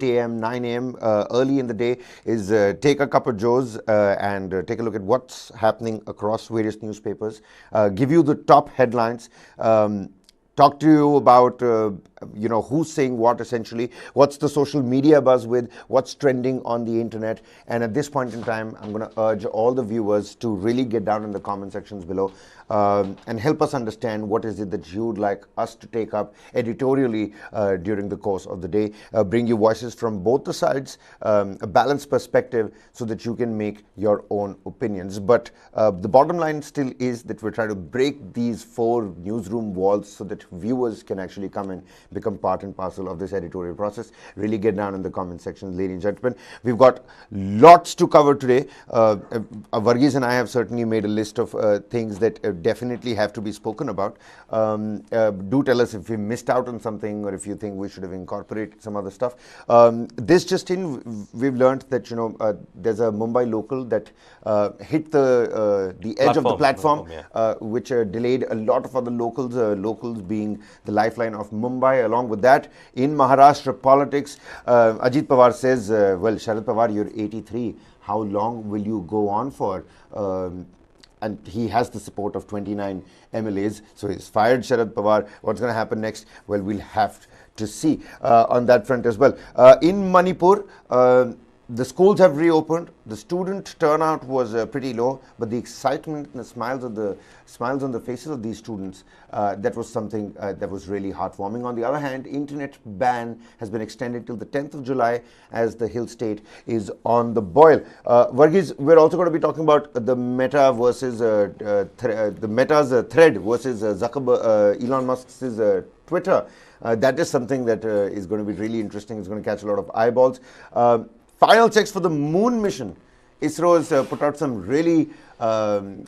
a.m., 9 a.m. Early in the day is take a cup of joes and take a look at what's happening across various newspapers, give you the top headlines, talk to you about who's saying what, essentially what's the social media buzz with, what's trending on the internet. And at this point in time, I'm going to urge all the viewers to really get down in the comment sections below and help us understand what is it that you would like us to take up editorially during the course of the day. Bring you voices from both the sides, a balanced perspective, so that you can make your own opinions. But the bottom line still is that we're trying to break these four newsroom walls so that viewers can actually come and become part and parcel of this editorial process. Really get down in the comment section, ladies and gentlemen. We've got lots to cover today. Varghese and I have certainly made a list of things that definitely have to be spoken about. Do tell us if we missed out on something, or if you think we should have incorporated some other stuff. This just in, we've learned that there's a Mumbai local that hit the edge of the platform, which delayed a lot of other locals, locals being the lifeline of Mumbai. Along with that, in Maharashtra politics, Ajit Pawar says, well, Sharad Pawar, you're 83. How long will you go on for? And he has the support of 29 MLAs. So he's fired Sharad Pawar. What's going to happen next? Well, we'll have to see on that front as well. In Manipur, the schools have reopened. The student turnout was pretty low, but the excitement and the smiles on the faces of these students, that was something that was really heartwarming. On the other hand, internet ban has been extended till the 10th of July as the hill state is on the boil. Varghese, we're also going to be talking about the Meta versus the Meta's thread versus Elon Musk's Twitter. That is something that is going to be really interesting. It's going to catch a lot of eyeballs. Final checks for the moon mission. ISRO has put out some really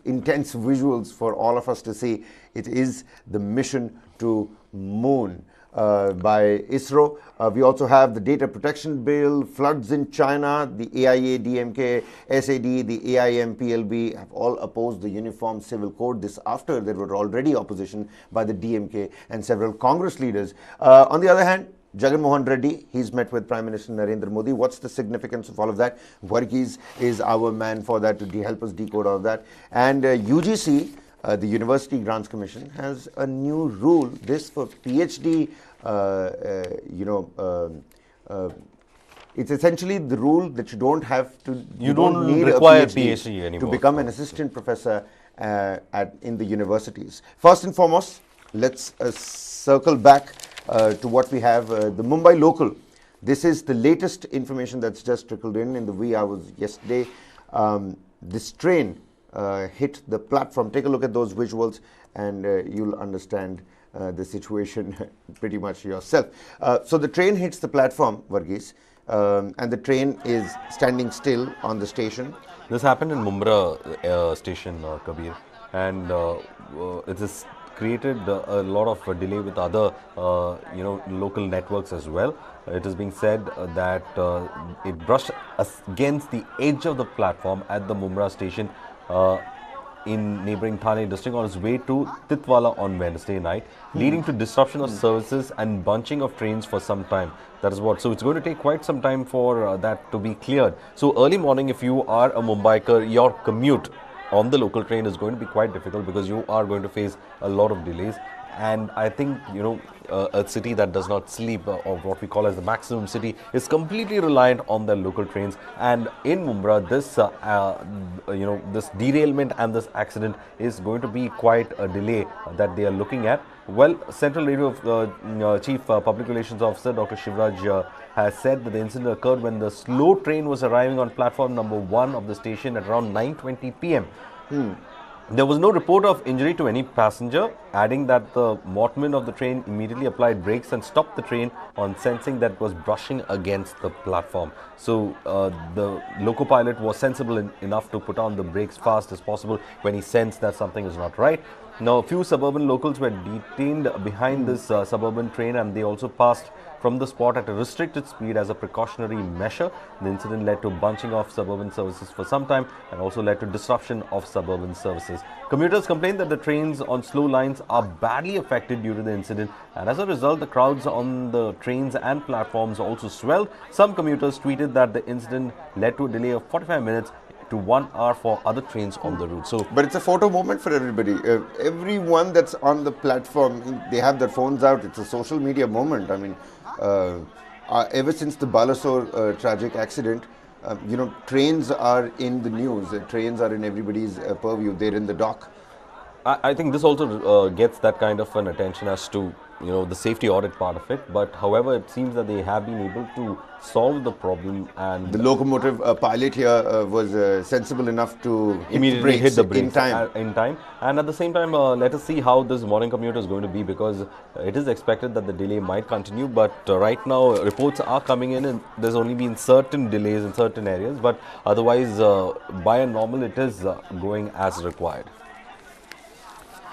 intense visuals for all of us to see. It is the mission to moon by ISRO. We also have the data protection bill, floods in China, the AIA, DMK, SAD, the AIMPLB have all opposed the Uniform Civil Code. This after there were already opposition by the DMK and several Congress leaders. On the other hand, Jagan Mohan Reddy, he's met with Prime Minister Narendra Modi. What's the significance of all of that? Varghese is our man for that, to help us decode all of that. And UGC, the University Grants Commission, has a new rule. This for PhD, it's essentially the rule that you don't have to, you don't need require a PhD anymore to become an assistant professor in the universities. First and foremost, let's circle back to what we have, the Mumbailocal. This is the latest information that's just trickled in the wee hours yesterday. This train hit the platform. Take a look at those visuals and you'll understand the situation pretty much yourself. So the train hits the platform, Varghese, and the train is standing still on the station. This happened in Mumbai station, Kabir, and it is created a lot of delay with other local networks as well. It is being said that it brushed against the edge of the platform at the Mumbai station in neighboring Thane district on its way to Titwala on Wednesday night, leading to disruption of services and bunching of trains for some time. That is what. So it's going to take quite some time for that to be cleared. So early morning, if you are a Mumbaiker, your commute on the local train is going to be quite difficult because you are going to face a lot of delays. And I think, a city that does not sleep, or what we call as the maximum city, is completely reliant on the local trains. And in Mumbai, this, this derailment and this accident is going to be quite a delay that they are looking at. Well, Central Radio Chief Public Relations Officer Dr. Shivraj has said that the incident occurred when the slow train was arriving on platform number 1 of the station at around 9:20 p.m. There was no report of injury to any passenger, adding that the motorman of the train immediately applied brakes and stopped the train on sensing that it was brushing against the platform. So the loco pilot was sensible enough to put on the brakes fast as possible when he sensed that something is not right. Now, a few suburban locals were detained behind this suburban train, and they also passed from the spot at a restricted speed as a precautionary measure. The incident led to bunching of suburban services for some time and also led to disruption of suburban services. Commuters complained that the trains on slow lines are badly affected due to the incident, and as a result, the crowds on the trains and platforms also swelled. Some commuters tweeted that the incident led to a delay of 45 minutes to 1 hour for other trains on the route. So, but it's a photo moment for everybody. Everyone that's on the platform, they have their phones out. It's a social media moment. I mean, ever since the Balasore tragic accident, trains are in the news. Trains are in everybody's purview. They're in the dock. I think this also gets that kind of an attention as to the safety audit part of it. But however, it seems that they have been able to solve the problem, and the locomotive pilot here was sensible enough to immediately hit the brakes in time. And at the same time, let us see how this morning commute is going to be, because it is expected that the delay might continue. But right now, reports are coming in, and there's only been certain delays in certain areas. But otherwise, by a normal, it is going as required.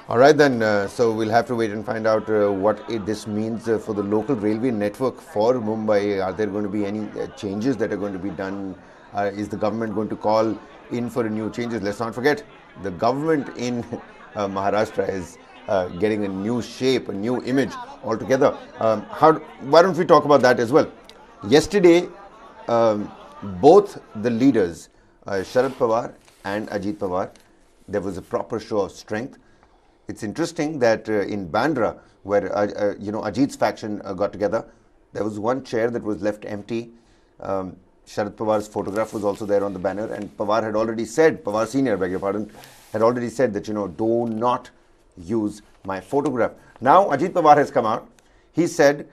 All right then, so we'll have to wait and find out what this means for the local railway network for Mumbai. Are there going to be any changes that are going to be done? Is the government going to call in for new changes? Let's not forget, the government in Maharashtra is getting a new shape, a new image altogether. Why don't we talk about that as well? Yesterday, both the leaders, Sharad Pawar and Ajit Pawar, there was a proper show of strength. It's interesting that in Bandra, where Ajit's faction got together, there was one chair that was left empty. Sharad Pawar's photograph was also there on the banner, and Pawar had already said, Pawar Senior, beg your pardon, had already said that, do not use my photograph. Now Ajit Pawar has come out. He said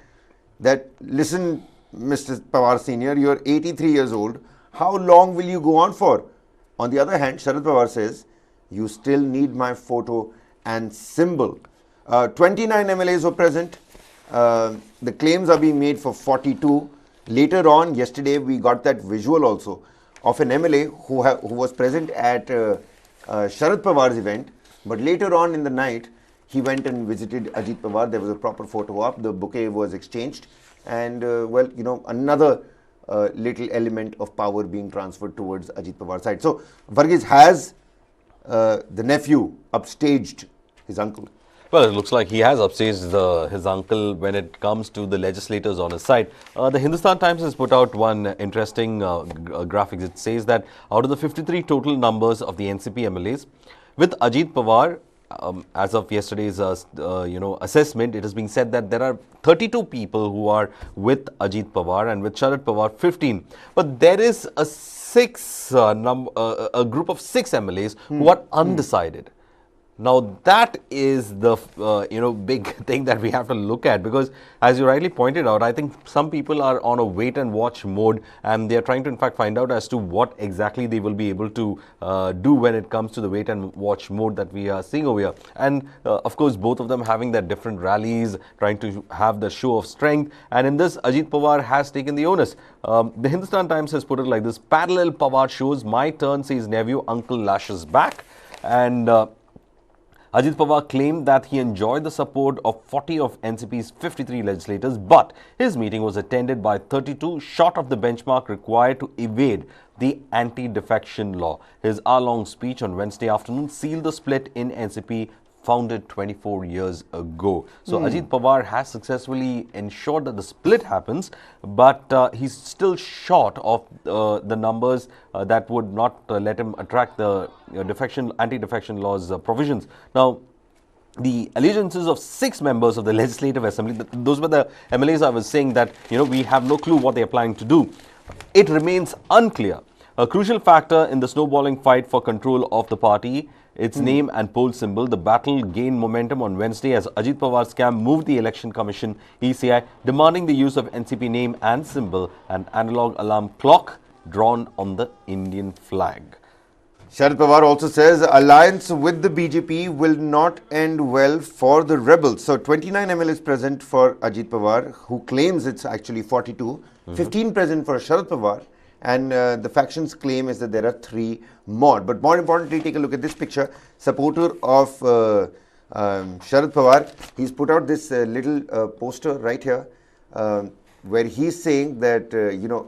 that, listen, Mr. Pawar Senior, you're 83 years old. How long will you go on for? On the other hand, Sharad Pawar says, you still need my photo and symbol. 29 MLAs were present. The claims are being made for 42. Later on, yesterday, we got that visual also of an MLA who was present at Sharad Pawar's event. But later on in the night, he went and visited Ajit Pawar. There was a proper photo op. The bouquet was exchanged. And, another little element of power being transferred towards Ajit Pawar's side. So, Varghese, has the nephew upstaged his uncle? Well, it looks like he has upstaged his uncle when it comes to the legislators on his side. The Hindustan Times has put out one interesting graphics. It says that out of the 53 total numbers of the NCP MLAs, with Ajit Pawar, as of yesterday's assessment, it is being said that there are 32 people who are with Ajit Pawar, and with Sharad Pawar 15. But there is a group of 6 MLAs who are undecided. Now that is the big thing that we have to look at, because as you rightly pointed out, I think some people are on a wait and watch mode, and they are trying to in fact find out as to what exactly they will be able to do when it comes to the wait and watch mode that we are seeing over here. And of course, both of them having their different rallies, trying to have the show of strength. And in this, Ajit Pawar has taken the onus. The Hindustan Times has put it like this: parallel Pawar shows, my turn, says nephew, uncle lashes back. And Ajit Pawar claimed that he enjoyed the support of 40 of NCP's 53 legislators, but his meeting was attended by 32, short of the benchmark required to evade the anti-defection law. His hour-long speech on Wednesday afternoon sealed the split in NCP, founded 24 years ago. So Ajit Pawar has successfully ensured that the split happens, but he's still short of the numbers that would not let him attract the anti-defection laws provisions. Now, the allegiances of 6 members of the Legislative Assembly, those were the MLAs I was saying that, we have no clue what they're planning to do. It remains unclear. A crucial factor in the snowballing fight for control of the party, its name and poll symbol. The battle gained momentum on Wednesday as Ajit Pawar's camp moved the Election Commission, ECI, demanding the use of NCP name and symbol, an analog alarm clock drawn on the Indian flag. Sharad Pawar also says alliance with the BJP will not end well for the rebels. So 29 MLAs present for Ajit Pawar, who claims it's actually 42, 15 present for Sharad Pawar, and the faction's claim is that there are 3 more. But more importantly, take a look at this picture. Supporter of Sharad Pawar, he's put out this little poster right here where he's saying that,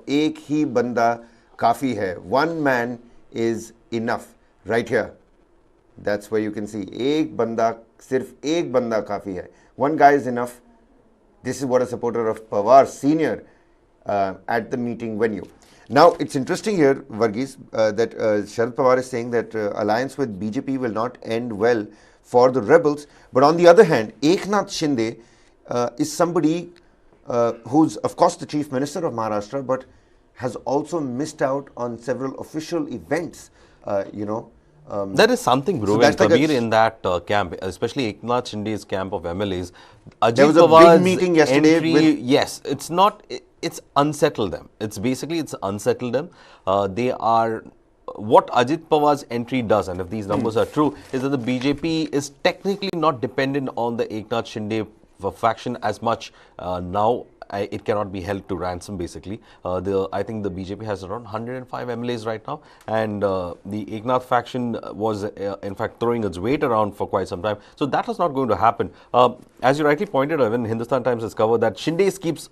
ek hi banda kafi hai. One man is enough. Right here. That's where you can see. Ek banda, sirf ek banda kafi hai. One guy is enough. This is what a supporter of Pawar Senior at the meeting venue. Now, it's interesting here, Varghese, that Sharad Pawar is saying that alliance with BJP will not end well for the rebels. But on the other hand, Eknathshinde is somebody who's, of course, the Chief Minister of Maharashtra, but has also missed out on several official events, There is something brewing, that's like Kabir, in that camp, especially Eknath Shinde's camp of MLAs. There was a big meeting yesterday with... Yes, it's not, it's unsettled them. It's unsettled them. They are, what Ajit Pawar's entry does, and if these numbers are true, is that the BJP is technically not dependent on the Eknath Shinde faction as much now. It cannot be held to ransom, basically. I think the BJP has around 105 MLAs right now, and the Eknath faction was, in fact, throwing its weight around for quite some time. So that was not going to happen. As you rightly pointed out, even Hindustan Times has covered that Shinde skips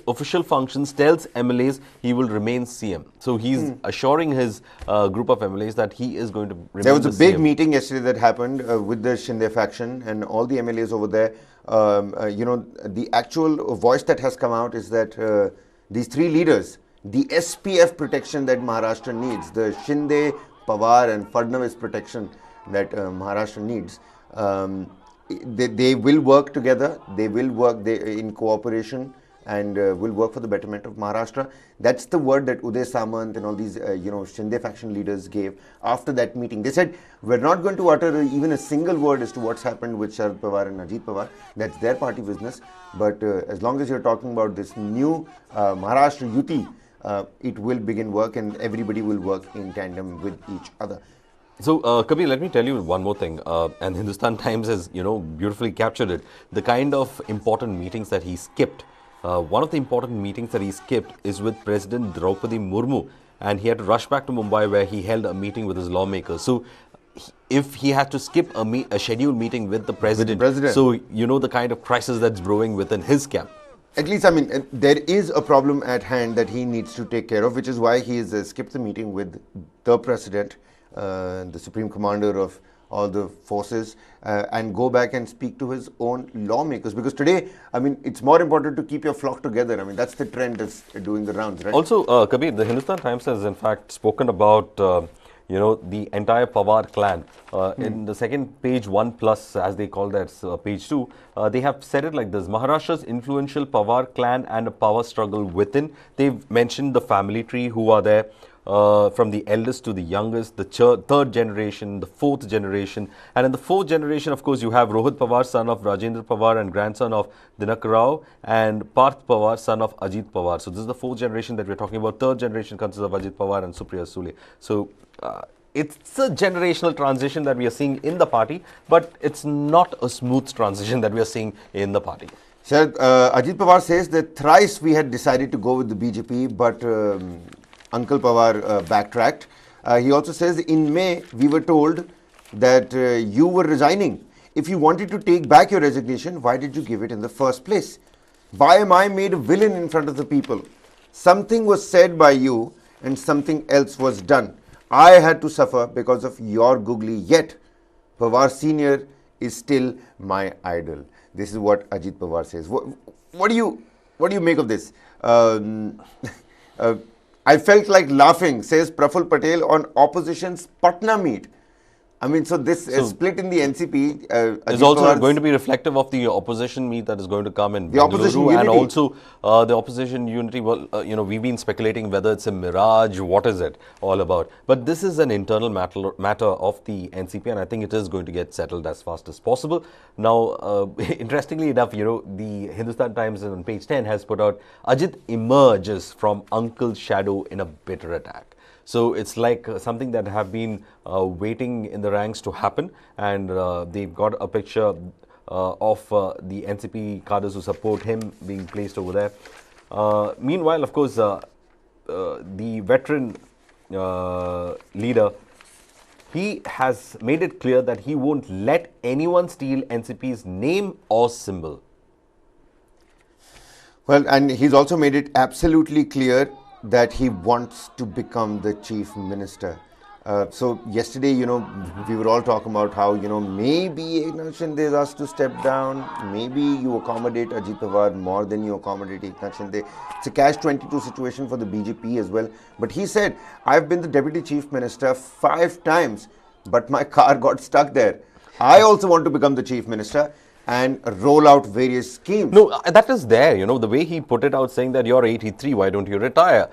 official functions, tells MLAs he will remain CM. So he's assuring his group of MLAs that he is going to remain There was a big CM. meeting yesterday that happened with the Shinde faction and all the MLAs over there. The actual voice that has come out is that these three leaders, the SPF protection that Maharashtra needs, the Shinde, Pawar and Fadnavis protection that Maharashtra needs, they will work together, they will work in cooperation and will work for the betterment of Maharashtra. That's the word that Uday Samant and all these, Shinde faction leaders gave after that meeting. They said, we're not going to utter even a single word as to what's happened with Sharad Pawar and Ajit Pawar. That's their party business. But as long as you're talking about this new Maharashtra Yuti, it will begin work and everybody will work in tandem with each other. So, Kabir, let me tell you one more thing, and Hindustan Times has, beautifully captured it. The kind of important meetings that he skipped. One of the important meetings that he skipped is with President Draupadi Murmu, and he had to rush back to Mumbai where he held a meeting with his lawmakers. So, if he had to skip a scheduled meeting with the president, so you know the kind of crisis that's brewing within his camp. At least, there is a problem at hand that he needs to take care of, which is why he has skipped the meeting with the president, the supreme commander of all the forces, and go back and speak to his own lawmakers. Because today, it's more important to keep your flock together. That's the trend that's doing the rounds, right? Also, Kabir, the Hindustan Times has in fact spoken about the entire Pawar clan. In the second page 1+, as they call that, page 2, they have said it like this: Maharashtra's influential Pawar clan and a power struggle within. They've mentioned the family tree who are there. From the eldest to the youngest, the third generation, the fourth generation. And in the fourth generation, of course, you have Rohit Pawar, son of Rajendra Pawar and grandson of Dinak Rao, and Parth Pawar, son of Ajit Pawar. So this is the fourth generation that we're talking about. Third generation consists of Ajit Pawar and Supriya Sule. So it's a generational transition that we are seeing in the party, but it's not a smooth transition that we are seeing in the party. Sir, Ajit Pawar says that thrice we had decided to go with the BJP, but Uncle Pawar backtracked. He also says in May we were told that you were resigning. If you wanted to take back your resignation, why did you give it in the first place? Why am I made a villain in front of the people? Something was said by you and something else was done. I had to suffer because of your googly, yet Pawar Senior is still my idol. This is what Ajit Pawar says. What do you make of this? I felt like laughing, says Praful Patel on opposition's Patna meet. So this split in the NCP is also going to be reflective of the opposition meet that is going to come in the opposition unity. And also the opposition unity. Well, we've been speculating whether it's a mirage, what is it all about? But this is an internal matter of the NCP, and I think it is going to get settled as fast as possible. Now, interestingly enough, the Hindustan Times on page 10 has put out Ajit emerges from Uncle's shadow in a bitter attack. So it's like something that have been waiting in the ranks to happen, and they've got a picture of the NCP cadres who support him being placed over there. Meanwhile, of course, the veteran leader he has made it clear that he won't let anyone steal NCP's name or symbol. Well, and he's also made it absolutely clear that he wants to become the chief minister. So yesterday, we were all talking about how, maybe Eknathshinde is asked to step down. Maybe you accommodate Ajit Pawar more than you accommodate Eknathshinde. It's a catch-22 situation for the BJP as well. But he said, I've been the deputy chief minister 5 times, but my car got stuck there. I also want to become the chief minister and roll out various schemes. No, that is there, the way he put it out, saying that you're 83, why don't you retire?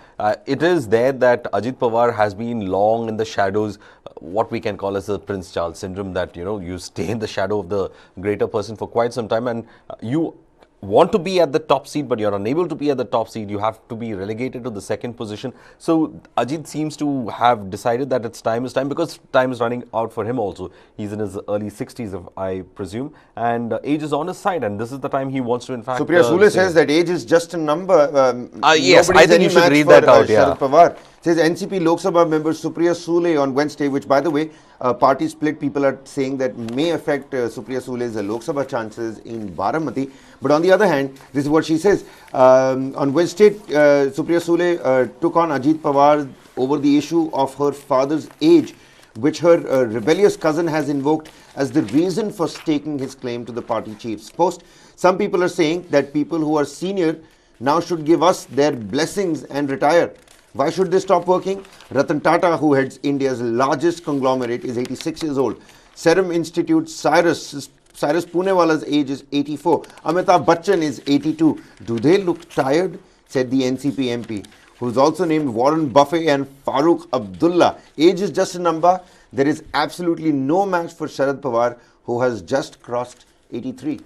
It is there that Ajit Pawar has been long in the shadows, what we can call as the Prince Charles syndrome, that, you stay in the shadow of the greater person for quite some time, and you want to be at the top seat, but you're unable to be at the top seat. You have to be relegated to the second position. So Ajit seems to have decided that it's time is time, because time is running out for him also. He's in his early 60s, I presume, and age is on his side, and this is the time he wants to, in fact... Supriya Sule says that age is just a number. Yes, I think you should read that out, Sharad Pawar. Says NCP Lok Sabha member Supriya Sule on Wednesday, which, by the way, party split, people are saying that may affect Supriya Sule's Lok Sabha chances in Baramati. But on the other hand, this is what she says. On Wednesday, Supriya Sule took on Ajit Pawar over the issue of her father's age, which her rebellious cousin has invoked as the reason for staking his claim to the party chief's post. Some people are saying that people who are senior now should give us their blessings and retire. Why should they stop working? Ratan Tata, who heads India's largest conglomerate, is 86 years old. Serum Institute Cyrus Poonewala's age is 84. Amitabh Bachchan is 82. Do they look tired? Said the NCP MP, who's also named Warren Buffett and Farooq Abdullah. Age is just a number. There is absolutely no match for Sharad Pawar, who has just crossed 83.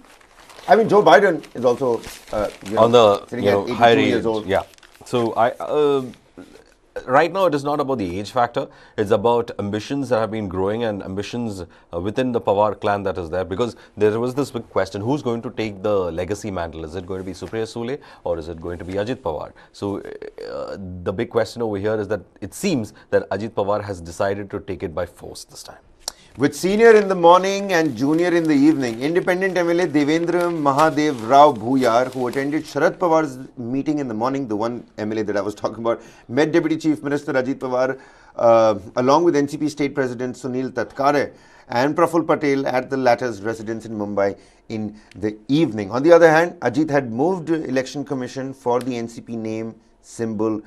I mean, Joe Biden is also on the sitting at 82 higher years age. old. Yeah. So right now, it is not about the age factor. It's about ambitions that have been growing, and ambitions within the Pawar clan that is there. Because there was this big question, who's going to take the legacy mantle? Is it going to be Supriya Sule, or is it going to be Ajit Pawar? So the big question over here is that it seems that Ajit Pawar has decided to take it by force this time. With senior in the morning and junior in the evening, independent MLA Devendra Mahadev Rao Bhuyar, who attended Sharad Pawar's meeting in the morning, the one MLA that I was talking about, met Deputy Chief Minister Ajit Pawar along with NCP State President Sunil Tatkare and Praful Patel at the latter's residence in Mumbai in the evening. On the other hand, Ajit had moved Election Commission for the NCP name, symbol,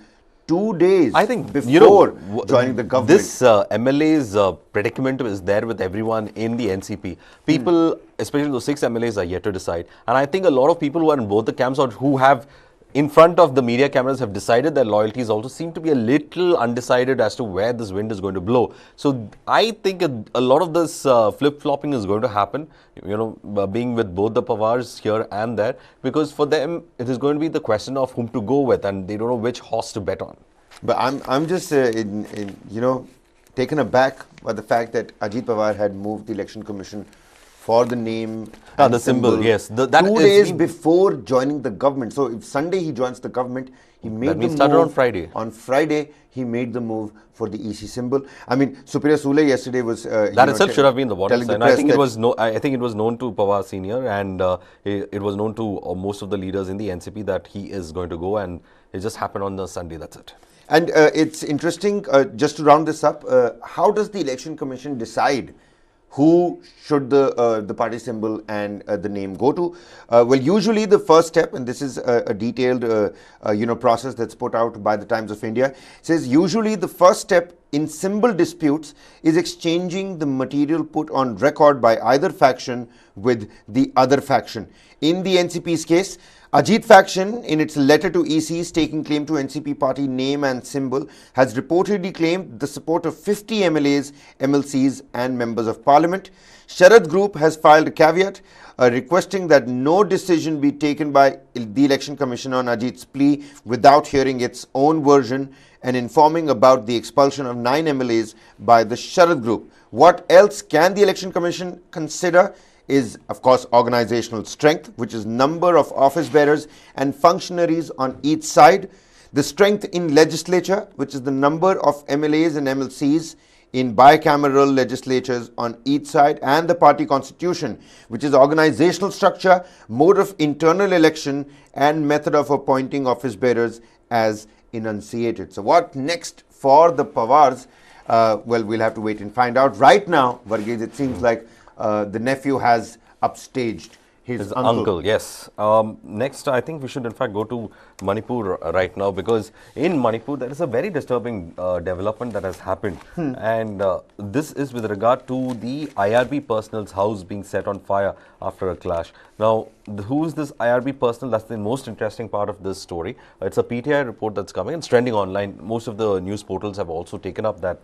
2 days I think before joining the government. This MLA's predicament is there with everyone in the NCP. People, especially those 6 MLAs, are yet to decide. And I think a lot of people who are in both the camps, or who have in front of the media cameras, have decided their loyalties also seem to be a little undecided as to where this wind is going to blow. So I think a lot of this flip-flopping is going to happen, being with both the Pawars here and there, because for them it is going to be the question of whom to go with, and they don't know which horse to bet on. But I'm just taken aback by the fact that Ajit Pawar had moved the Election Commission for the name and the symbol, yes. 2 days before joining the government. So if Sunday he joins the government, he made that the started move. On Friday. On Friday, he made the move for the EC symbol. I mean, Supriya Sule yesterday was... that itself should have been the warning sign. I think it was known to Pawar Senior, and it was known to most of the leaders in the NCP that he is going to go, and it just happened on the Sunday, that's it. And it's interesting, just to round this up, how does the Election Commission decide who should the party symbol and the name go to? Well, usually the first step, and this is a detailed process that's put out by the Times of India, says usually the first step in symbol disputes is exchanging the material put on record by either faction with the other faction. In the NCP's case, Ajit faction, in its letter to ECs taking claim to NCP party name and symbol, has reportedly claimed the support of 50 MLAs, MLCs and members of parliament. Sharad Group has filed a caveat requesting that no decision be taken by the Election Commission on Ajit's plea without hearing its own version and informing about the expulsion of 9 MLAs by the Sharad Group. What else can the Election Commission consider is, of course, organizational strength, which is number of office bearers and functionaries on each side. The strength in legislature, which is the number of MLAs and MLCs in bicameral legislatures on each side, and the party constitution, which is organizational structure, mode of internal election, and method of appointing office bearers as enunciated. So what next for the Pawars? Well, we'll have to wait and find out. Right now, Varghese, it seems like the nephew has upstaged his uncle. Yes. Next, I think we should in fact go to Manipur right now, because in Manipur there is a very disturbing development that has happened, and this is with regard to the IRB personnel's house being set on fire after a clash. Now, who is this IRB personnel? That's the most interesting part of this story. It's a PTI report that's coming. It's trending online. Most of the news portals have also taken up that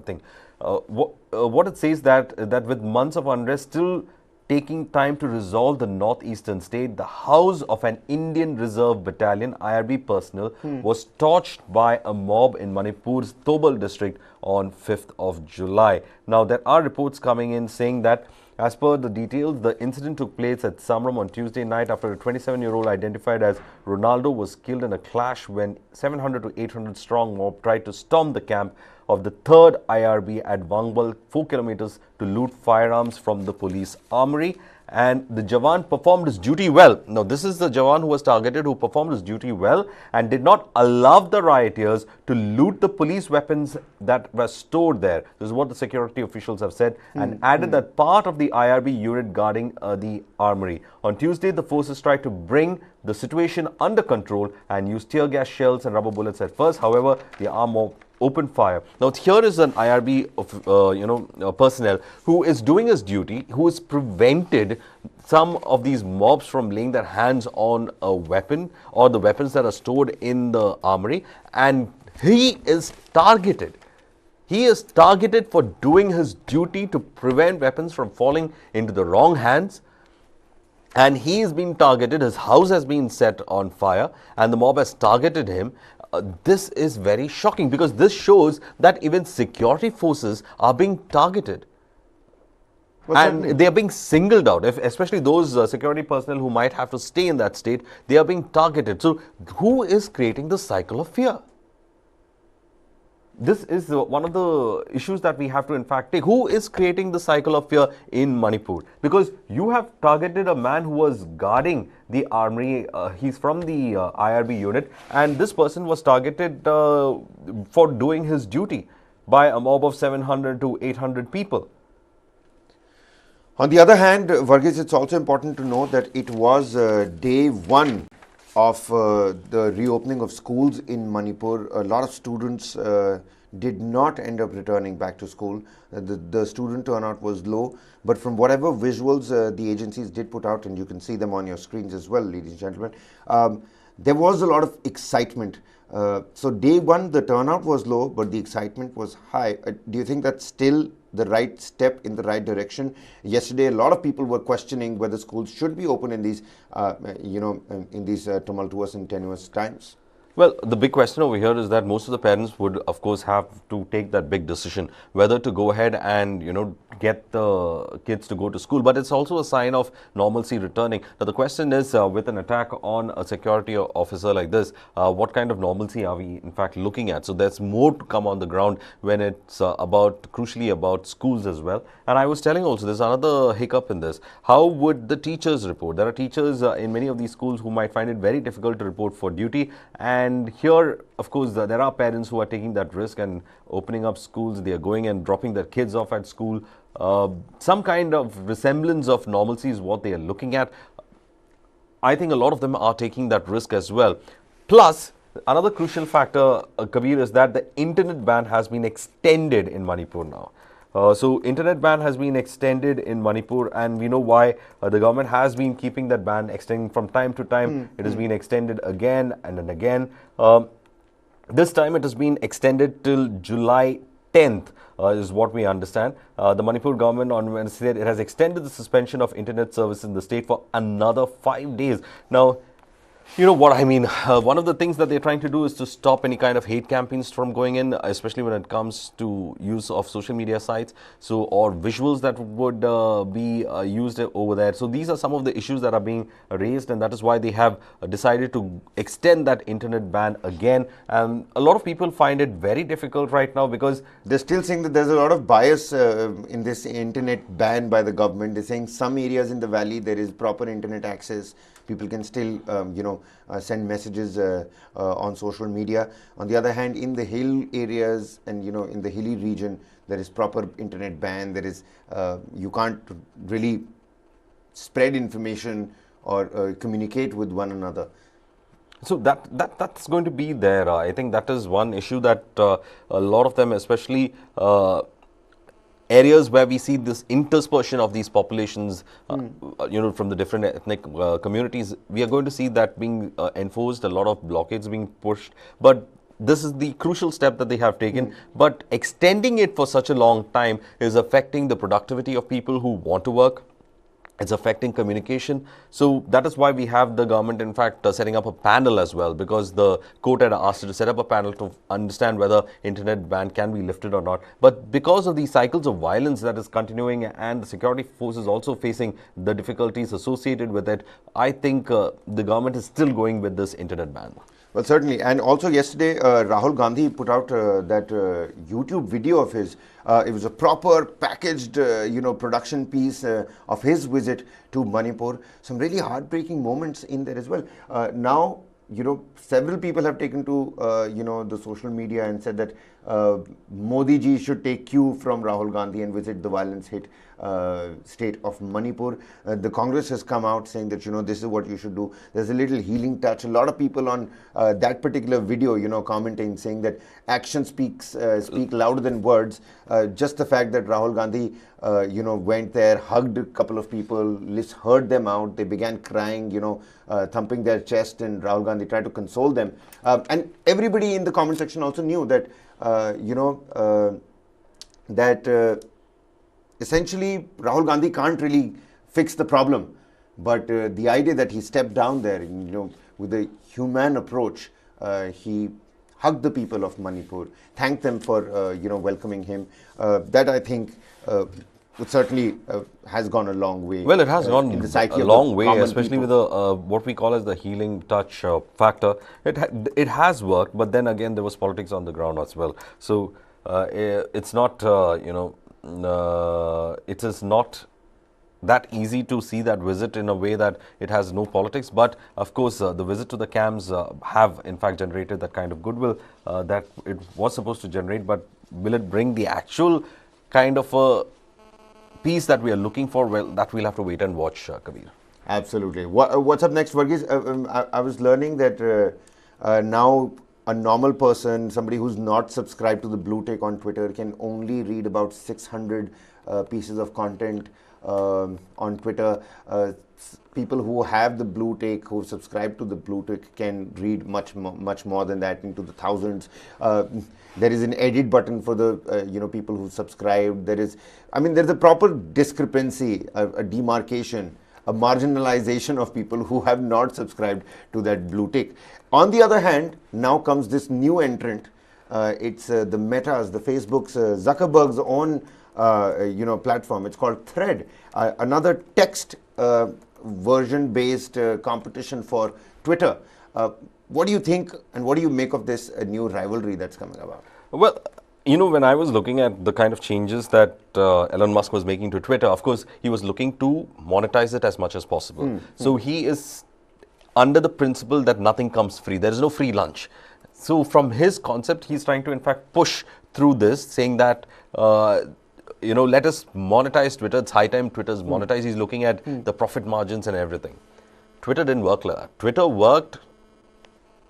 thing. What it says that with months of unrest still taking time to resolve the northeastern state, the house of an Indian Reserve Battalion IRB personnel was torched by a mob in Manipur's Tobal district on 5th of July. Now, there are reports coming in saying that, as per the details, the incident took place at Samram on Tuesday night after a 27-year-old identified as Ronaldo was killed in a clash when 700 to 800 strong mob tried to storm the camp of the 3rd IRB at Wangbal, 4 kilometers, to loot firearms from the police armory. And the Jawan performed his duty well. Now, this is the Jawan who was targeted, who performed his duty well and did not allow the rioters to loot the police weapons that were stored there. This is what the security officials have said, and added that part of the IRB unit guarding the armory. On Tuesday, the forces tried to bring the situation under control and used tear gas shells and rubber bullets at first. However, the armed mob opened fire. Now, here is an IRB of personnel who is doing his duty, who has prevented some of these mobs from laying their hands on a weapon or the weapons that are stored in the armory, and he is targeted. He is targeted for doing his duty to prevent weapons from falling into the wrong hands. And he is being targeted, his house has been set on fire, and the mob has targeted him. This is very shocking, because this shows that even security forces are being targeted. And they are being singled out, especially those security personnel who might have to stay in that state. They are being targeted. So, who is creating the cycle of fear? This is one of the issues that we have to in fact take. Who is creating the cycle of fear in Manipur? Because you have targeted a man who was guarding the armory. He's from the IRB unit, and this person was targeted for doing his duty by a mob of 700 to 800 people. On the other hand, Varghese, it's also important to note that it was day one of the reopening of schools in Manipur. A lot of students did not end up returning back to school. The student turnout was low, but from whatever visuals the agencies did put out, and you can see them on your screens as well, ladies and gentlemen, there was a lot of excitement. So day one, the turnout was low, but the excitement was high. Do you think that's still the right step in the right direction? Yesterday, a lot of people were questioning whether schools should be open in these, in these tumultuous and tenuous times. Well, the big question over here is that most of the parents would, of course, have to take that big decision whether to go ahead and, get the kids to go to school. But it's also a sign of normalcy returning. Now, the question is, with an attack on a security officer like this, what kind of normalcy are we, in fact, looking at? So there's more to come on the ground when it's crucially about schools as well. And I was telling also, there's another hiccup in this. How would the teachers report? There are teachers in many of these schools who might find it very difficult to report for duty. And here, of course, there are parents who are taking that risk and opening up schools. They are going and dropping their kids off at school. Some kind of resemblance of normalcy is what they are looking at. I think a lot of them are taking that risk as well. Plus, another crucial factor, Kabir, is that the internet ban has been extended in Manipur now. So, internet ban has been extended in Manipur, and we know why. The government has been keeping that ban extending from time to time. It has been extended again and then again. This time it has been extended till July 10th, is what we understand. The Manipur government on Wednesday, it has extended the suspension of internet service in the state for another 5 days. Now, You know what I mean? One of the things that they're trying to do is to stop any kind of hate campaigns from going in, especially when it comes to use of social media sites, so or visuals that would be used over there. So these are some of the issues that are being raised, and that is why they have decided to extend that internet ban again. And a lot of people find it very difficult right now because they're still saying that there's a lot of bias in this internet ban by the government. They're saying some areas in the valley there is proper internet access. People can still, send messages on social media. On the other hand, in the hill areas and in the hilly region, there is proper internet ban. There is you can't really spread information or communicate with one another. So that's going to be there. I think that is one issue that a lot of them, especially areas where we see this interspersion of these populations, from the different ethnic communities, we are going to see that being enforced, a lot of blockades being pushed. But this is the crucial step that they have taken. But extending it for such a long time is affecting the productivity of people who want to work. It's affecting communication. So that is why we have the government, in fact, setting up a panel as well, because the court had asked it to set up a panel to understand whether internet ban can be lifted or not. But because of these cycles of violence that is continuing and the security forces also facing the difficulties associated with it, I think the government is still going with this internet ban. Well, certainly. And also yesterday, Rahul Gandhi put out that YouTube video of his. It was a proper packaged, production piece of his visit to Manipur. Some really heartbreaking moments in there as well. Now, several people have taken to, the social media and said that Modi ji should take cue from Rahul Gandhi and visit the violence hit state of Manipur. The Congress has come out saying that, this is what you should do. There's a little healing touch. A lot of people on that particular video, commenting, saying that action speak louder than words. Just the fact that Rahul Gandhi, went there, hugged a couple of people, heard them out. They began crying, thumping their chest, and Rahul Gandhi tried to console them. And everybody in the comment section also knew that, essentially Rahul Gandhi can't really fix the problem. But the idea that he stepped down there, with a human approach, he hugged the people of Manipur, thanked them for, welcoming him. That I think it certainly has gone a long way. Well, it has gone in the psyche a of long the way, common especially people. with the what we call as the healing touch factor. It has worked, but then again there was politics on the ground as well. So it's not it is not that easy to see that visit in a way that it has no politics. But of course, the visit to the camps have in fact generated that kind of goodwill that it was supposed to generate. But will it bring the actual kind of a peace that we are looking for? Well, that we'll have to wait and watch, Kabir. Absolutely. What's up next, Varghese? I was learning that now a normal person, somebody who's not subscribed to the blue tick on Twitter, can only read about 600 pieces of content on Twitter. People who have the blue tick, who subscribe to the blue tick, can read much more than that, into the thousands. There is an edit button for the people who subscribe. There's a proper discrepancy, a demarcation, a marginalization of people who have not subscribed to that blue tick. On the other hand, now comes this new entrant. It's the Meta's, the Facebook's, Zuckerberg's own platform. It's called Thread, another text version-based competition for Twitter. What do you think, and what do you make of this new rivalry that's coming about? Well, when I was looking at the kind of changes that Elon Musk was making to Twitter, of course, he was looking to monetize it as much as possible. So he is under the principle that nothing comes free. There is no free lunch. So from his concept, he's trying to, in fact, push through this, saying that, let us monetize Twitter. It's high time Twitter's monetized. He's looking at the profit margins and everything. Twitter didn't work like that. Twitter worked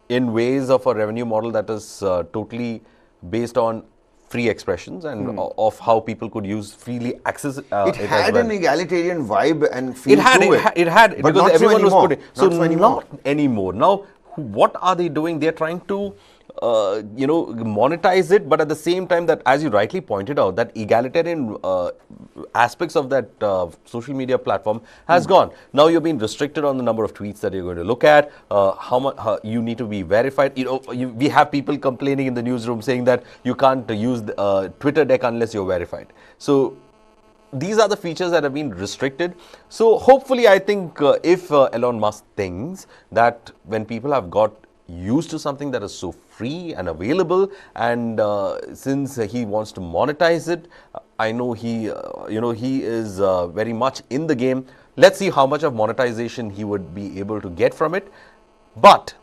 in ways of a revenue model that is totally based on free expressions and of how people could freely access it had an egalitarian vibe and feel it had but because not everyone so was anymore. putting. So not anymore. Now, what are they doing? They're trying to monetize it, but at the same time that, as you rightly pointed out, that egalitarian aspects of that social media platform has gone. Now you're being restricted on the number of tweets that you're going to look at, how much you need to be verified. We have people complaining in the newsroom saying that you can't use the, Twitter deck unless you're verified. So these are the features that have been restricted. So hopefully, I think if Elon Musk thinks that when people have got used to something that is so free and available, and since he wants to monetize it, I know he is very much in the game. Let's see how much of monetization he would be able to get from it. But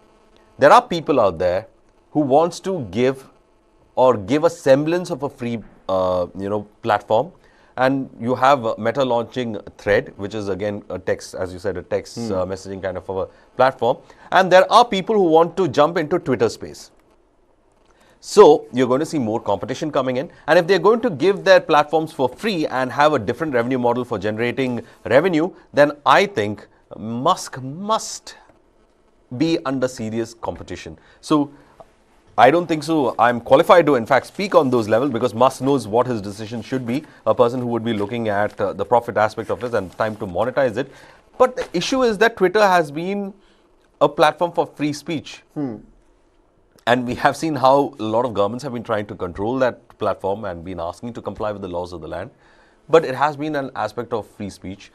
there are people out there who wants to give a semblance of a free platform. And you have Meta launching Thread, which is again a text, as you said, a text messaging kind of a platform. And there are people who want to jump into Twitter space. So you're going to see more competition coming in. And if they're going to give their platforms for free and have a different revenue model for generating revenue, then I think Musk must be under serious competition. So I don't think so. I'm qualified to, in fact, speak on those levels because Musk knows what his decision should be. A person who would be looking at the profit aspect of it and time to monetize it. But the issue is that Twitter has been a platform for free speech. And we have seen how a lot of governments have been trying to control that platform and been asking to comply with the laws of the land. But it has been an aspect of free speech.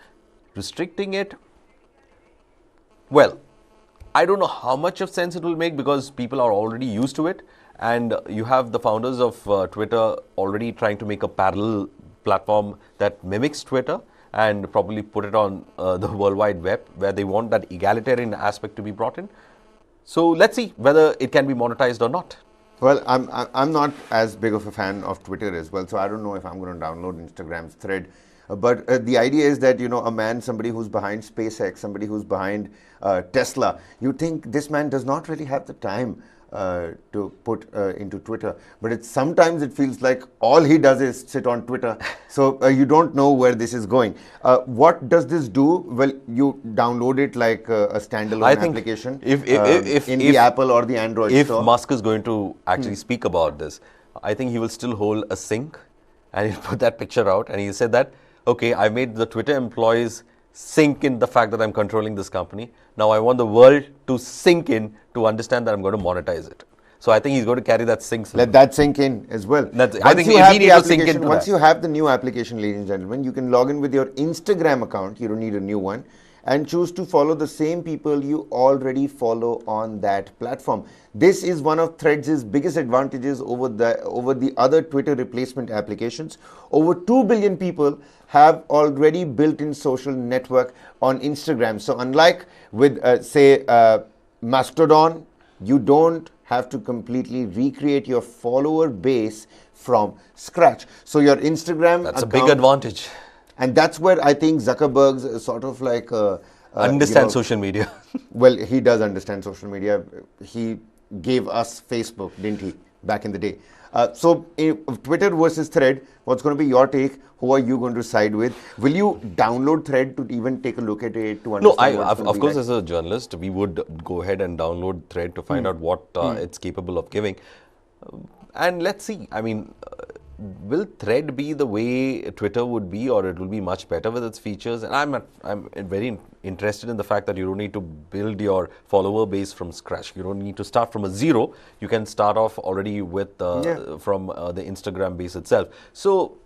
Restricting it, well, I don't know how much of sense it will make because people are already used to it, and you have the founders of Twitter already trying to make a parallel platform that mimics Twitter and probably put it on the World Wide Web where they want that egalitarian aspect to be brought in. So let's see whether it can be monetized or not. Well, I'm not as big of a fan of Twitter as well, so I don't know if I'm going to download Instagram's Thread. But the idea is that, a man, somebody who's behind SpaceX, somebody who's behind Tesla, you think this man does not really have the time to put into Twitter. But sometimes it feels like all he does is sit on Twitter. So you don't know where this is going. What does this do? Well, you download it like a standalone application if in the Apple or the Android store. If Musk is going to actually speak about this, I think he will still hold a sink and he'll put that picture out and he said that, okay, I made the Twitter employees sink in the fact that I'm controlling this company. Now I want the world to sink in to understand that I'm going to monetize it. So I think he's going to carry that sink. Let that sink in as well. I think he needs to sink into Once you have the new application, ladies and gentlemen, you can log in with your Instagram account. You don't need a new one. And choose to follow the same people you already follow on that platform. This is one of Threads' biggest advantages over the other Twitter replacement applications. Over 2 billion people have already built-in social network on Instagram. So unlike with, say, Mastodon, you don't have to completely recreate your follower base from scratch. So your Instagram That's account, a big advantage. And that's where I think Zuckerberg's sort of like understand social media. Well, he does understand social media. He gave us Facebook, didn't he, back in the day? So Twitter versus Thread, what's going to be your take? Who are you going to side with? Will you download Thread to even take a look at it to understand? No, of course, as a journalist, we would go ahead and download Thread to find out what it's capable of giving. And let's see. I mean, will Thread be the way Twitter would be, or it will be much better with its features? And I'm very interested in the fact that you don't need to build your follower base from scratch. You don't need to start from a zero. You can start off already with from the Instagram base itself. So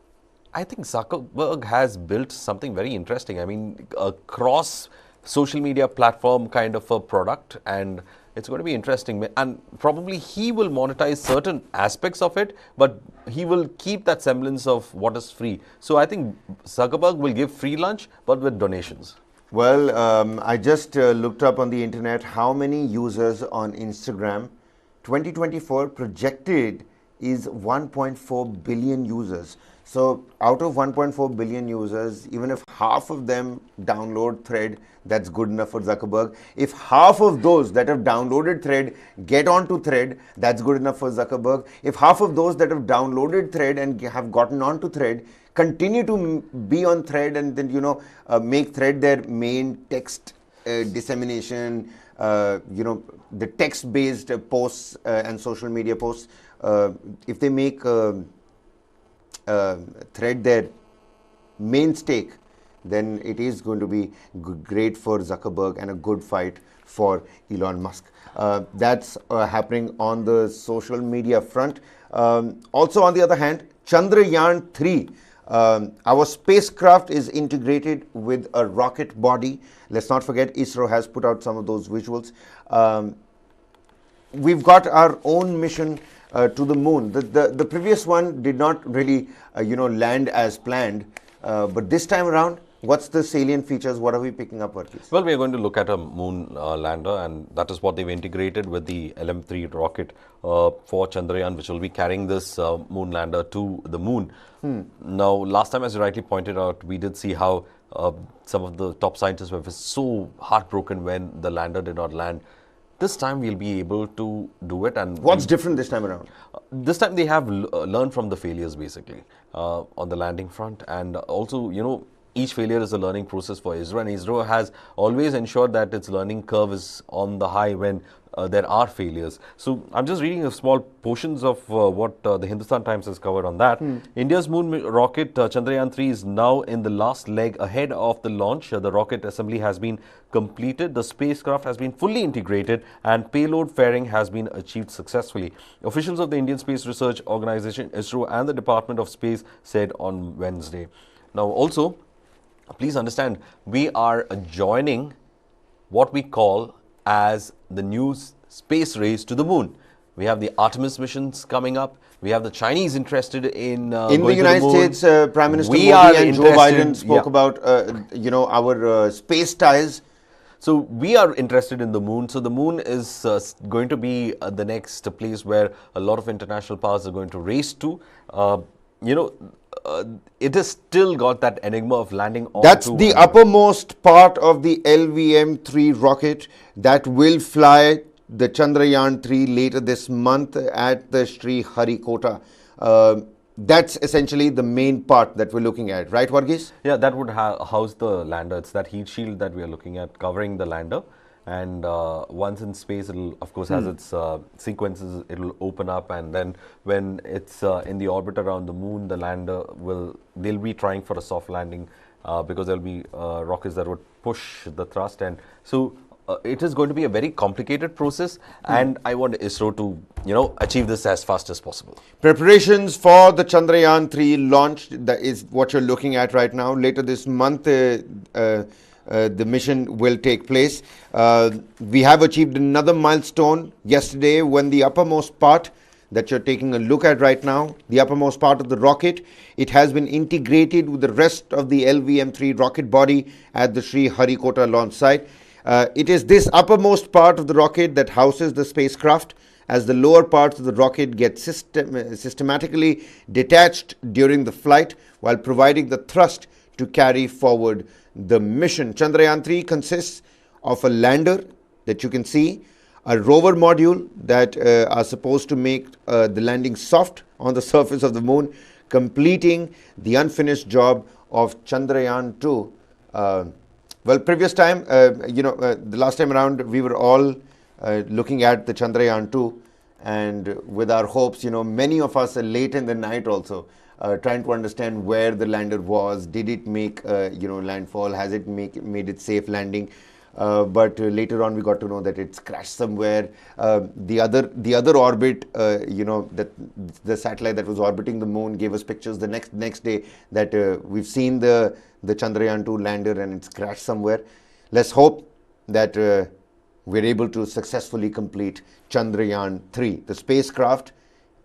I think Zuckerberg has built something very interesting. I mean, a cross social media platform kind of a product, and it's going to be interesting. And probably he will monetize certain aspects of it, but he will keep that semblance of what is free. So I think Zuckerberg will give free lunch, but with donations. Well, I just looked up on the internet how many users on Instagram. 2024 projected is 1.4 billion users. So out of 1.4 billion users, even if half of them download Thread, that's good enough for Zuckerberg. If half of those that have downloaded Thread get onto Thread, that's good enough for Zuckerberg. If half of those that have downloaded Thread and have gotten onto Thread continue to be on Thread and then, make Thread their main text dissemination the text-based posts and social media posts, if they make thread their main stake, then it is going to be great for Zuckerberg and a good fight for Elon Musk. That's happening on the social media front. Also, on the other hand, Chandrayaan 3, our spacecraft is integrated with a rocket body. Let's not forget, ISRO has put out some of those visuals. We've got our own mission to the moon. The previous one did not really, land as planned. But this time around, what's the salient features? What are we picking up, Varghese? Well, we are going to look at a moon lander, and that is what they've integrated with the LM3 rocket for Chandrayaan, which will be carrying this moon lander to the moon. Now, last time, as you rightly pointed out, we did see how some of the top scientists were so heartbroken when the lander did not land. This time we'll be able to do it. And what's different this time around? This time they have learned from the failures, basically, on the landing front. And also, each failure is a learning process for ISRO, and ISRO has always ensured that its learning curve is on the high when there are failures. So I'm just reading a small portions of what the Hindustan Times has covered on that. India's moon rocket Chandrayaan 3 is now in the last leg ahead of the launch. The rocket assembly has been completed, the spacecraft has been fully integrated, and payload fairing has been achieved successfully. Officials of the Indian Space Research Organization, ISRO, and the Department of Space said on Wednesday. Now also, please understand, we are joining what we call as the new space race to the moon. We have the Artemis missions coming up. We have the Chinese interested in the going United to the moon. States, Prime Minister We Modi are and Joe Biden spoke about our space ties. So we are interested in the moon. So the moon is going to be the next place where a lot of international powers are going to race to. It has still got that enigma of landing on. That's the uppermost part of the LVM-3 rocket that will fly the Chandrayaan 3 later this month at the Sri Harikota. That's essentially the main part that we're looking at, right, Varghese? Yeah, that would house the lander. It's that heat shield that we are looking at covering the lander. And once in space, it'll of course has its sequences. It'll open up, and then when it's in the orbit around the moon, the lander they'll be trying for a soft landing because there'll be rockets that would push the thrust, and so it is going to be a very complicated process. And I want ISRO to achieve this as fast as possible. Preparations for the Chandrayaan 3 launch, that is what you're looking at right now. Later this month, the mission will take place. We have achieved another milestone yesterday when the uppermost part that you're taking a look at right now, the uppermost part of the rocket, it has been integrated with the rest of the LVM-3 rocket body at the Sri Harikota launch site. It is this uppermost part of the rocket that houses the spacecraft, as the lower parts of the rocket get systematically detached during the flight while providing the thrust to carry forward the mission. Chandrayaan 3 consists of a lander that you can see, a rover module that are supposed to make the landing soft on the surface of the moon, completing the unfinished job of Chandrayaan 2. Well, previous time, the last time around, we were all looking at the Chandrayaan 2, and with our hopes, many of us are late in the night also, trying to understand where the lander was. Did it make landfall? Has it made it safe landing? But later on we got to know that it's crashed somewhere. The other orbit, that the satellite that was orbiting the moon gave us pictures the next day that we've seen the Chandrayaan 2 lander and it's crashed somewhere. Let's hope that we're able to successfully complete Chandrayaan 3. The spacecraft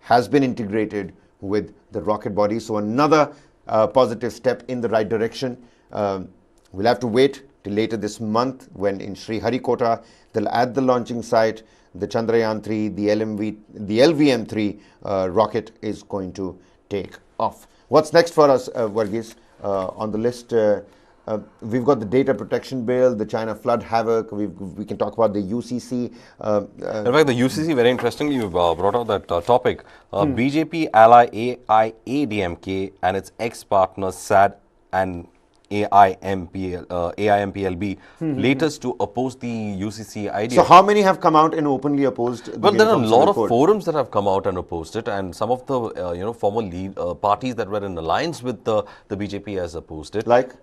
has been integrated with the rocket body, so another positive step in the right direction. We'll have to wait till later this month when in Sri Harikota, at the launching site, the Chandrayaan 3, the LVM-3 rocket is going to take off. What's next for us, Varghese, on the list? We've got the data protection bill, the China flood havoc. We can talk about the UCC. In fact, the UCC, very interestingly, you brought out that topic. BJP ally AIADMK and its ex-partners SAD and AIMPLB, latest to oppose the UCC idea. So how many have come out and openly opposed the Well, there are a Uniform lot Civil of Code? forums that have come out and opposed it, and some of the former lead parties that were in alliance with the BJP has opposed it. Like?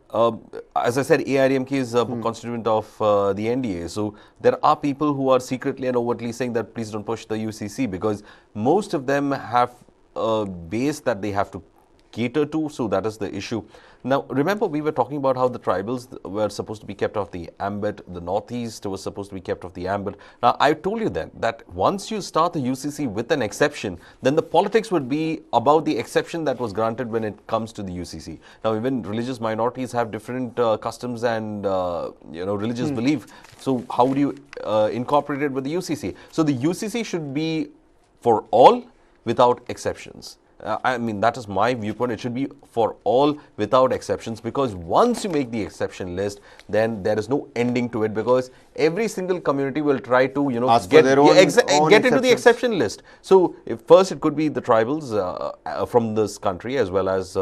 As I said, AIDMK is a constituent of the NDA, so there are people who are secretly and overtly saying that please don't push the UCC, because most of them have a base that they have to cater to, so that is the issue. Now, remember, we were talking about how the tribals were supposed to be kept off the ambit, the Northeast was supposed to be kept off the ambit. Now, I told you then that once you start the UCC with an exception, then the politics would be about the exception that was granted when it comes to the UCC. Now, even religious minorities have different customs and religious belief. So, how would you incorporate it with the UCC? So, the UCC should be for all without exceptions. I mean, that is my viewpoint. It should be for all without exceptions, because once you make the exception list, then there is no ending to it, because every single community will try to, get into the exception list. So, if first it could be the tribals from this country, as well as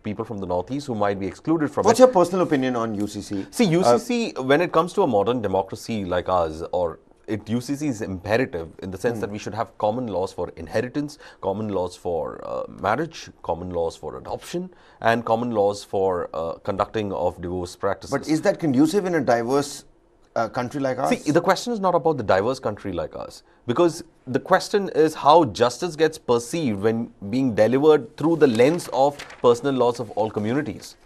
people from the Northeast who might be excluded from it. What's your personal opinion on UCC? See, UCC, when it comes to a modern democracy like ours, or UCC is imperative in the sense that we should have common laws for inheritance, common laws for marriage, common laws for adoption, and common laws for conducting of divorce practices. But is that conducive in a diverse country like ours? See, the question is not about the diverse country like us, because the question is how justice gets perceived when being delivered through the lens of personal laws of all communities.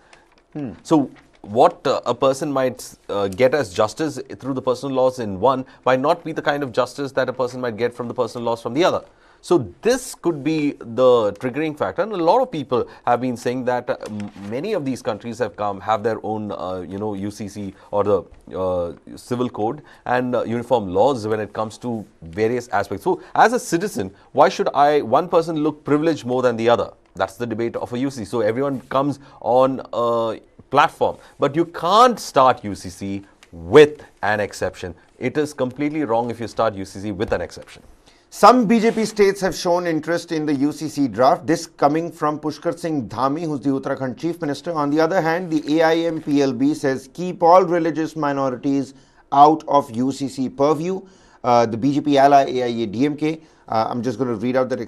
So, what a person might get as justice through the personal laws in one might not be the kind of justice that a person might get from the personal laws from the other. So this could be the triggering factor, and a lot of people have been saying that many of these countries have their own UCC or the civil code and uniform laws when it comes to various aspects. So as a citizen, why should one person look privileged more than the other? That's the debate of a UCC. So everyone comes on a platform, but you can't start UCC with an exception. It is completely wrong if you start UCC with an exception. Some BJP states have shown interest in the UCC draft. This coming from Pushkar Singh Dhami, who's the Uttarakhand Chief Minister. On the other hand, the AIMPLB says keep all religious minorities out of UCC purview. The BJP ally AIADMK, I'm just going to read out that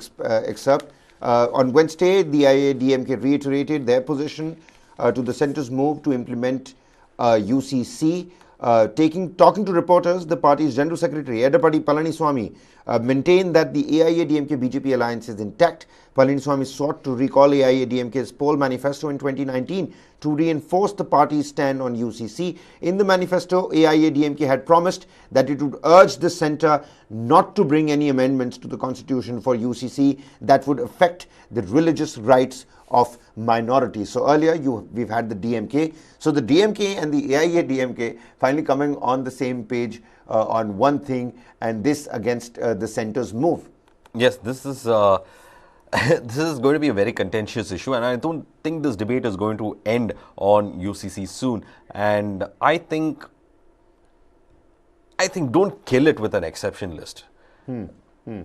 excerpt. On Wednesday, the AIADMK reiterated their position to the centre's move to implement UCC. Talking to reporters, the party's General Secretary Edapadi Palaniswamy maintained that the AIADMK BJP alliance is intact. Palaniswamy sought to recall AIADMK's poll manifesto in 2019 to reinforce the party's stand on UCC. In the manifesto, AIADMK had promised that it would urge the centre not to bring any amendments to the constitution for UCC that would affect the religious rights of minorities. So earlier we've had the DMK. So the DMK and the AIADMK finally coming on the same page on one thing, and this against the centre's move. Yes, this is this is going to be a very contentious issue, and I don't think this debate is going to end on UCC soon. And I think don't kill it with an exception list.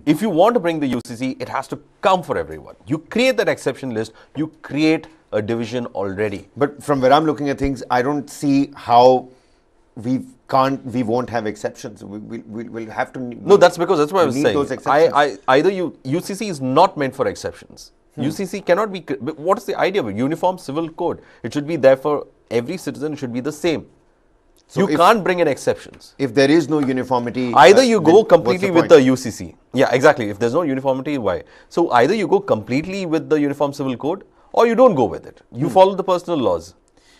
If you want to bring the UCC, it has to come for everyone. You create that exception list, you create a division already. But from where I'm looking at things, I don't see how we won't have exceptions. We'll have to. No, that's because that's what I was saying. Those exceptions. UCC is not meant for exceptions. UCC cannot be. What is the idea of a uniform civil code? It should be there for every citizen. It should be the same. So you can't bring in exceptions. If there is no uniformity, either you go completely with the UCC. Yeah, exactly. If there's no uniformity, why? So either you go completely with the uniform civil code, or you don't go with it. You follow the personal laws.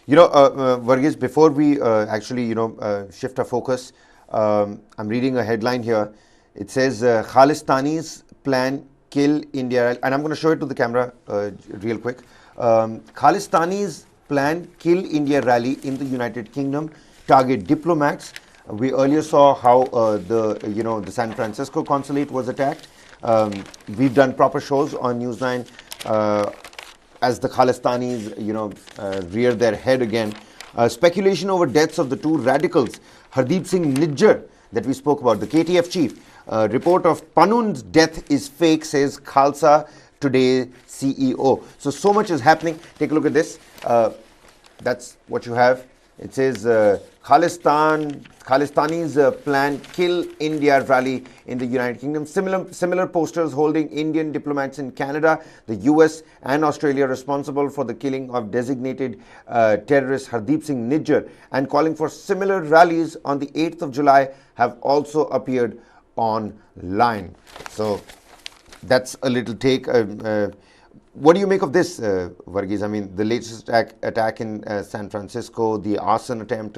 Varghese, before we actually, shift our focus, I'm reading a headline here. It says, Khalistanis plan kill India. And I'm going to show it to the camera real quick. Khalistanis plan kill India rally in the United Kingdom, target diplomats. We earlier saw how the San Francisco consulate was attacked. We've done proper shows on News9 as the Khalistanis, rear their head again. Speculation over deaths of the two radicals, Hardeep Singh Nijjar, that we spoke about, the KTF chief. Report of Panun's death is fake, says Khalsa Today CEO. So much is happening. Take a look at this. that's what you have. It says Khalistani's plan kill India rally in the United Kingdom. Similar posters holding Indian diplomats in Canada, the US and Australia responsible for the killing of designated terrorist Hardeep Singh Nijjar and calling for similar rallies on the 8th of July have also appeared online. So that's a little take. What do you make of this, Varghese? I mean, the latest attack in San Francisco, the arson attempt,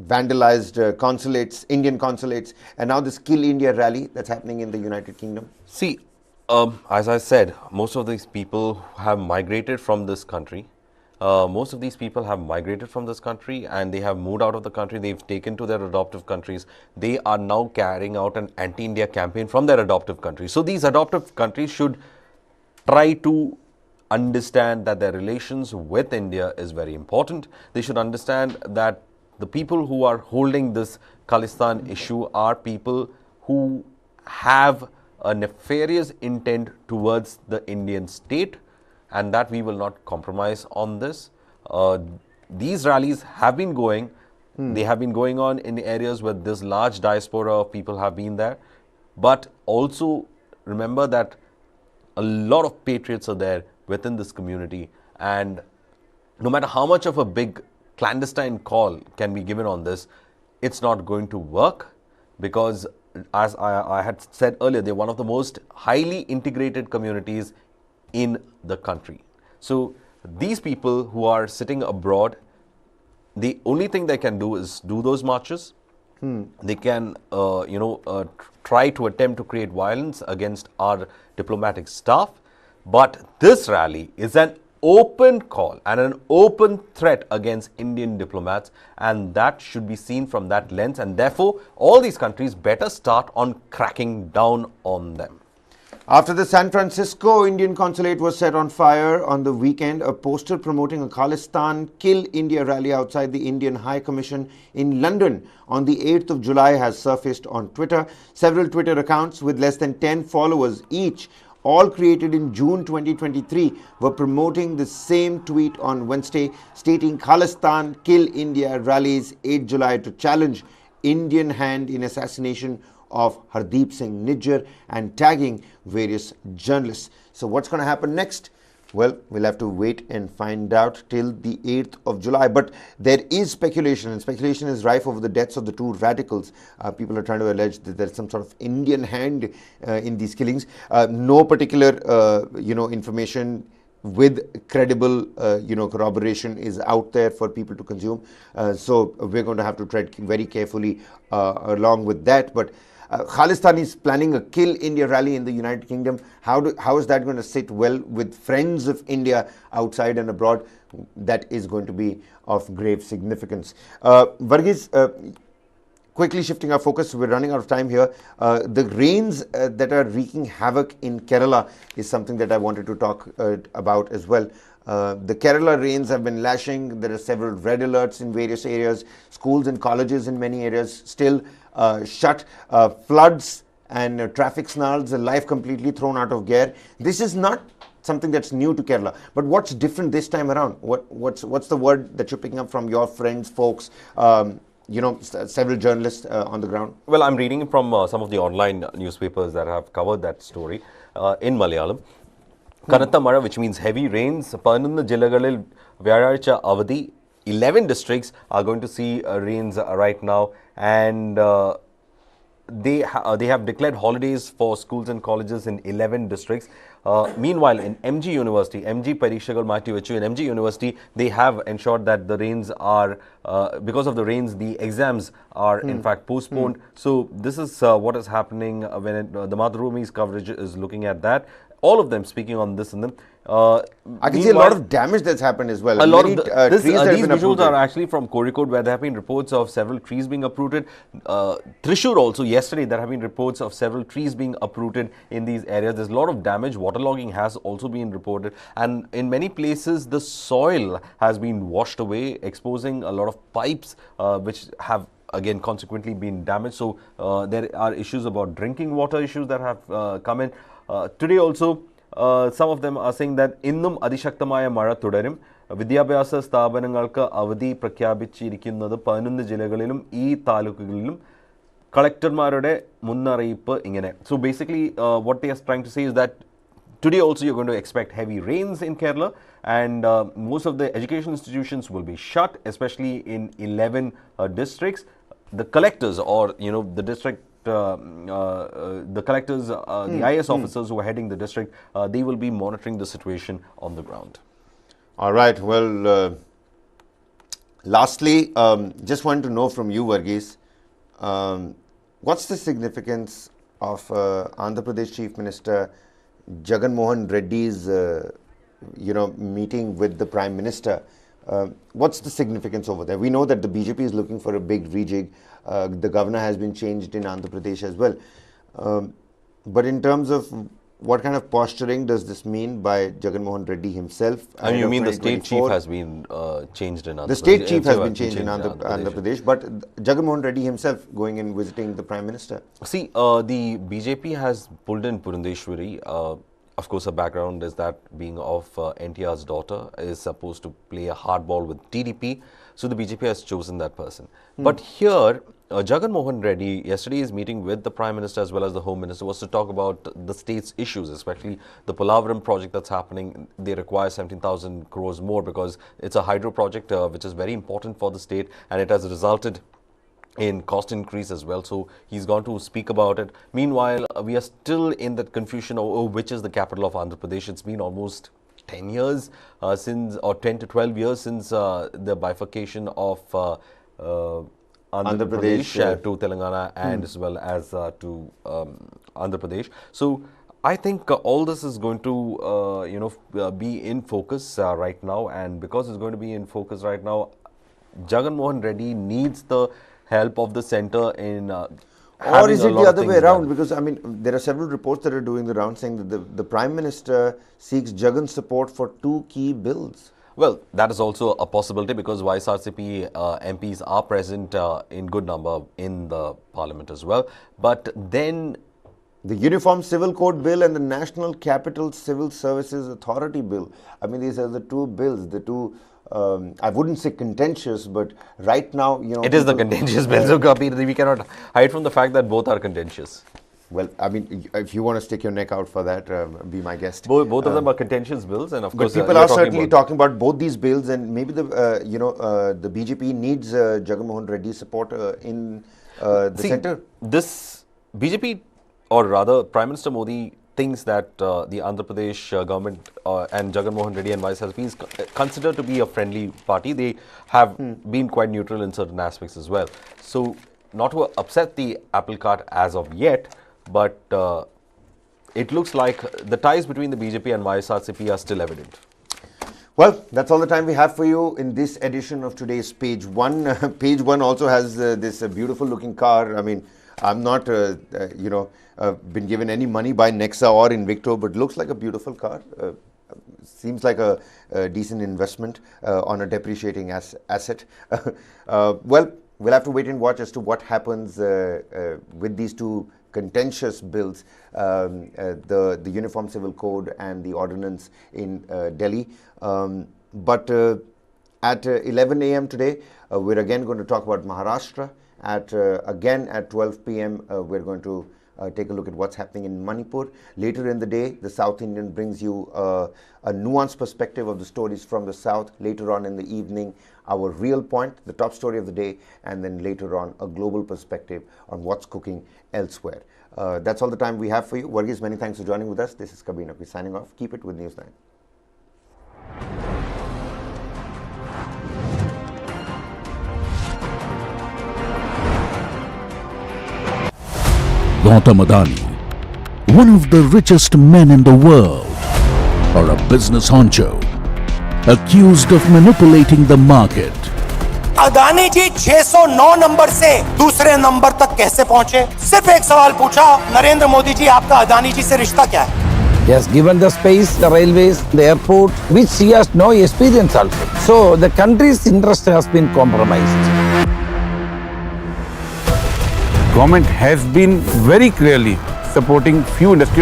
vandalized consulates, Indian consulates, and now this Kill India rally that's happening in the United Kingdom? See, as I said, most of these people have migrated from this country. Most of these people have migrated from this country and they have moved out of the country. They've taken to their adoptive countries. They are now carrying out an anti-India campaign from their adoptive countries. So these adoptive countries should try to understand that their relations with India is very important. They should understand that the people who are holding this Khalistan issue are people who have a nefarious intent towards the Indian state, and that we will not compromise on this. These rallies have been going. They have been going on in areas where this large diaspora of people have been there. But also remember that a lot of patriots are there within this community, and no matter how much of a big clandestine call can be given on this, it's not going to work, because as I had said earlier, they're one of the most highly integrated communities in the country. So these people who are sitting abroad, the only thing they can do is do those marches. They can, try to attempt to create violence against our diplomatic staff. But this rally is an open call and an open threat against Indian diplomats, and that should be seen from that lens. And therefore, all these countries better start on cracking down on them. After the San Francisco Indian consulate was set on fire on the weekend, a poster promoting a Khalistan Kill India rally outside the Indian High Commission in London on the 8th of July has surfaced on Twitter. Several Twitter accounts with less than 10 followers each, all created in June 2023, were promoting the same tweet on Wednesday, stating Khalistan Kill India rallies 8 July to challenge Indian hand in assassination of Hardeep Singh Nijjar and tagging various journalists. So what's going to happen next? Well, we'll have to wait and find out till the 8th of July. But there is speculation, and speculation is rife over the deaths of the two radicals. People are trying to allege that there's some sort of Indian hand in these killings. No particular, information with credible, corroboration is out there for people to consume. So we're going to have to tread very carefully along with that. But Khalistani is planning a Kill India rally in the United Kingdom. How is that going to sit well with friends of India outside and abroad? That is going to be of grave significance. Varghese, quickly shifting our focus, we're running out of time here. The rains that are wreaking havoc in Kerala is something that I wanted to talk about as well. The Kerala rains have been lashing. There are several red alerts in various areas. Schools and colleges in many areas still shut. Floods and traffic snarls, life completely thrown out of gear. This is not something that's new to Kerala. But what's different this time around? What's the word that you're picking up from your friends, folks, several journalists on the ground? Well, I'm reading from some of the online newspapers that have covered that story in Malayalam. Kanatta Mara, which means heavy rains. 11 ജില്ലകളിൽ വ്യാഴാഴ്ച അവധി. 11 districts are going to see rains right now, and they have declared holidays for schools and colleges in 11 districts. Meanwhile, in MG University, MG Parikshakal Mativachu, in MG University, they have ensured that the rains are, because of the rains, the exams are in fact postponed. So this is what is happening when the Madhurumi's coverage is looking at that. All of them speaking on this and then. I can see a lot of damage that's happened as well. A lot of trees these visuals are actually from Kozhikode, where there have been reports of several trees being uprooted. Thrissur also, yesterday there have been reports of several trees being uprooted in these areas. There's a lot of damage. Waterlogging has also been reported, and in many places the soil has been washed away, exposing a lot of pipes which have again consequently been damaged. So there are issues about drinking water issues that have come in. Today also, some of them are saying that Innum Adishaktamaya Mara Tudarim. വിദ്യാഭ്യാസ സ്ഥാപനങ്ങൾക്ക് അവധി പ്രഖ്യാപിച്ചിരിക്കുന്നത് 11 ജില്ലകളിലും ഈ താലൂക്കുകളിലും കളക്ടർമാരുടെ മുന്നറിയിപ്പ് ഇങ്ങനെ. So basically what they are trying to say is that today also you're going to expect heavy rains in Kerala, and most of the education institutions will be shut, especially in 11 districts. The collectors, or the district the collectors, the IS officers who are heading the district, they will be monitoring the situation on the ground. All right. Well, lastly, just want to know from you, Varghese, what's the significance of Andhra Pradesh Chief Minister Jagan Mohan Reddy's, meeting with the Prime Minister? What's the significance over there? We know that the BJP is looking for a big rejig. The governor has been changed in Andhra Pradesh as well. But in terms of what kind of posturing does this mean by Jagan Mohan Reddy himself? And you mean the state chief has been changed in Andhra Pradesh? The state chief has been changed in Andhra Pradesh, but Jagan Mohan Reddy himself going and visiting the Prime Minister. See, the BJP has pulled in Purandeshwari. Of course, her background is that being of NTR's daughter is supposed to play a hardball with TDP. So the BJP has chosen that person. But here, Jagan Mohan Reddy, yesterday's meeting with the Prime Minister as well as the Home Minister was to talk about the state's issues, especially the Polavaram project that's happening. They require 17,000 crores more because it's a hydro project which is very important for the state, and it has resulted in cost increase as well. So he's going to speak about it. Meanwhile, we are still in that confusion of which is the capital of Andhra Pradesh. It's been almost 10 years since, or 10 to 12 years since the bifurcation of Andhra Pradesh to Telangana and as well as to Andhra Pradesh. So I think all this is going to be in focus right now, and because it's going to be in focus right now, Jagan Mohan Reddy needs the help of the center in or is it the other way around? Because I mean, there are several reports that are doing the round saying that the Prime Minister seeks Jagan's support for 2 key bills. Well, that is also a possibility because YSRCP MPs are present in good number in the parliament as well. But then the Uniform Civil Code Bill and the National Capital Civil Services Authority Bill. I mean, these are the 2 bills, the 2 I wouldn't say contentious, but right now, it is the contentious bill. So, Kapir, we cannot hide from the fact that both are contentious. Well, I mean, if you want to stick your neck out for that, be my guest. Both of them are contentious bills, and of course, people are certainly talking about both these bills, and maybe the BJP needs Jagan Mohan Reddy's support in the center. This BJP, or rather, Prime Minister Modi thinks that the Andhra Pradesh government and Jagan Mohan Reddy and YSRP is considered to be a friendly party. They have been quite neutral in certain aspects as well. So, not to upset the apple cart as of yet, but it looks like the ties between the BJP and YSRCP are still evident. Well, that's all the time we have for you in this edition of today's Page 1. Page 1 also has this beautiful looking car. I mean, I'm not, been given any money by Nexa or Invicto, but looks like a beautiful car. Seems like a decent investment on a depreciating asset. Well, we'll have to wait and watch as to what happens with these 2 contentious bills, the Uniform Civil Code and the ordinance in Delhi. But at 11 a.m. today, we're again going to talk about Maharashtra. Again at 12 p.m. We're going to take a look at what's happening in Manipur. Later in the day, the South Indian brings you a nuanced perspective of the stories from the South. Later on in the evening, our real point, the top story of the day, and then later on, a global perspective on what's cooking elsewhere. That's all the time we have for you. Varghese, many thanks for joining with us. This is Kabir Naqvi signing off. Keep it with News9. Gautam Adani, one of the richest men in the world, or a business honcho, accused of manipulating the market. Adani ji 609 number से दूसरे number तक कैसे पहुंचे? सिर्फ एक सवाल पूछा, नरेंद्र मोदी जी आपका अदानी जी से रिश्ता क्या है? He has given the space, the railways, the airport, which he has no experience also. So the country's interest has been compromised. Government has been very clearly supporting few industrial